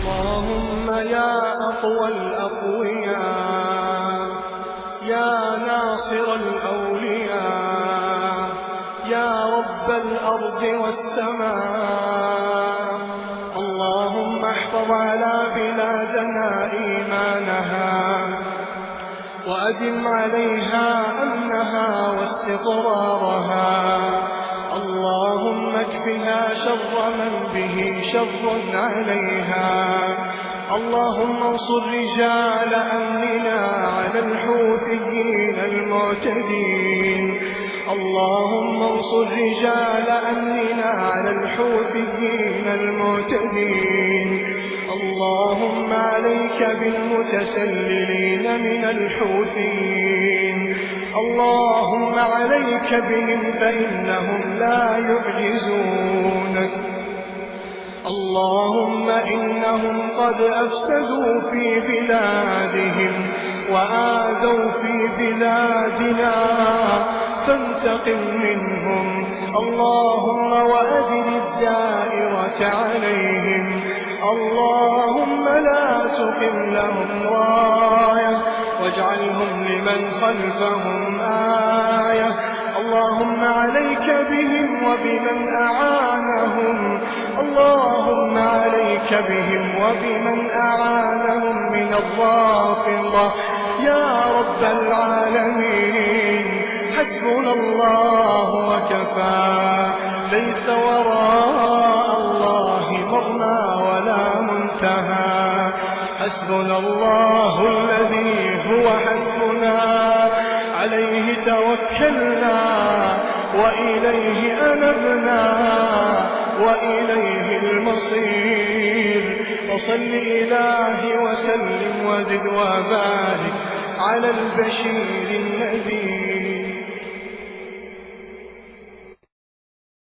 اللهم يا أقوى الأقوياء، يا ناصر الأولياء، يا رب الأرض والسماء، اللهم احفظ على بلادنا إيمانها، وأدم عليها أمنها واستقرارها، اللهم اكفها شر من به شر عليها، اللهم انصر رجال أمننا على الحوثيين المعتدين، اللهم انصر رجال أمننا على الحوثيين المعتدين، اللهم عليك بالمتسللين من الحوثيين، اللهم عليك بهم فإنهم لا يعجزونك، اللهم إنهم قد أفسدوا في بلادهم وآذوا في بلادنا فانتقم منهم، اللهم وأدر الدائرة عليهم، اللهم لا تقم لهم راية واجعلهم لمن خلفهم آية، اللهم عليك بهم وبمن أعانهم، اللهم عليك بهم وبمن أعانهم من الرافضة يا رب العالمين، حسبنا الله وكفى، ليس وراء الله مرمى ولا منتهى، حسبنا الله الذي هو حسبنا، عليه توكلنا وإليه أنبنا وإليه المصير، وصل إلهي وسلم وزد وبارك على البشير النذير.